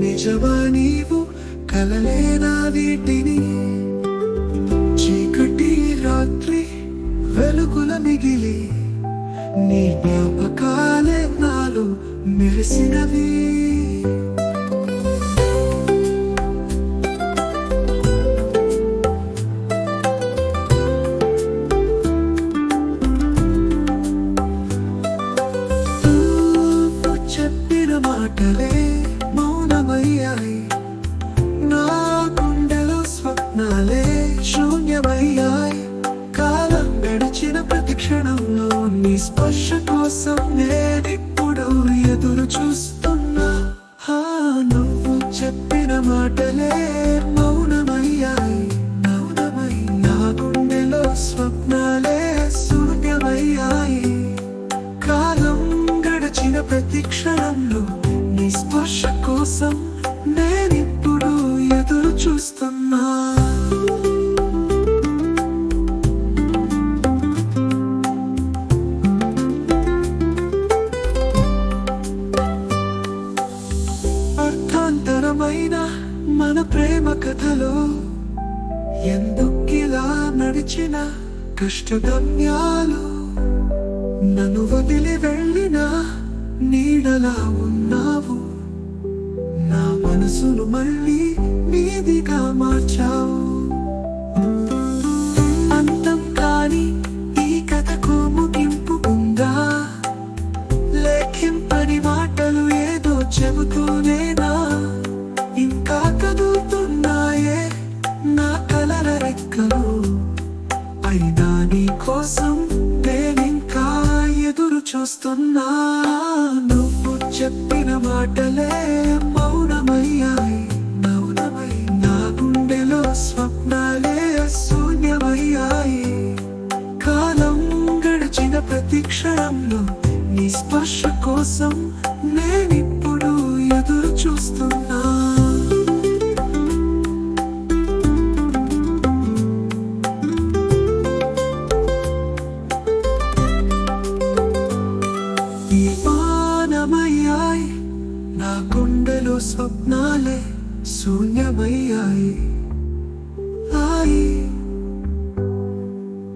నిజమా నీవు కలలేనా వీటిని? చీకటి రాత్రి వెలుగుల మిగిలి నీ జ్ఞాపకాలే నాలో మెరిసినవి. చెప్పిన మాటలే మౌనమయ్యాయి, నా గుండెలో స్వప్నాలే శూన్యమయ్యాయి. కాలం గడిచిన ప్రతి క్షణంలో నీ స్పర్శ కోసం నేనిప్పుడు ఎదురు చూస్తున్నా. నువ్వు చెప్పిన మాటలే మౌనమయ్యాయి, నా గుండెలో స్వప్నాలే శూన్యమయ్యాయి. కాలం గడిచిన ప్రతి క్షణంలో నీ స్పర్శ కోసం నేనిప్పుడు ఎదురు చూస్తున్నా. అర్థాంతరమైన మన ప్రేమ కథలో ఎందుకిలా నడిచిన కష్టగమ్యాలు, నన్ను వదిలి వెళ్ళిన నీడలా ఉన్నావు. నా మనసును మళ్ళీ నీదిగా మార్చావు. అంతం కాని ఈ కథకు ముగింపు ఉందా? లేఖింపని మాటలు ఏదో చెబుతూనేనా ఇంకా కదులుతున్నాయే నా కలల రెక్కలు? అయినా నీ కోసం నేనింకా ఎదురు చూస్తున్నా. నువ్వు చెప్పిన మాటలే మౌనమయ్యాయి, నా గుండెలో స్వప్నాలే శూన్యమయ్యాయి. కాలం గడిచిన ప్రతి క్షణంలో నీ స్పర్శ కోసం నేనిప్పుడు ఎదురు చూస్తున్నా. దీపానమయ్యాయి, నా గుండెలో స్వప్నాలే శూన్యమయ్యాయి.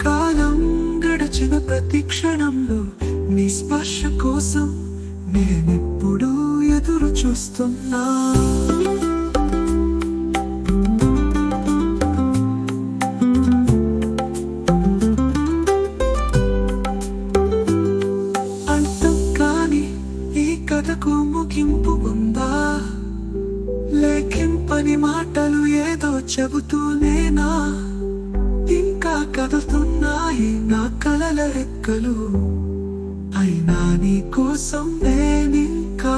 కాలం గడిచిన ప్రతి క్షణంలో నీ స్పర్శ కోసం నేనెప్పుడు ఎదురు చూస్తున్నా. అంతం కాని ఈ కథకు ముగింపు ఉందా? లేఖింపని మాటలు ఏదో చెబుతూనేనా ఇంకా కదులుతున్నాయి నా కలల రెక్కలు? అయినా నీ కోసం నేనింకా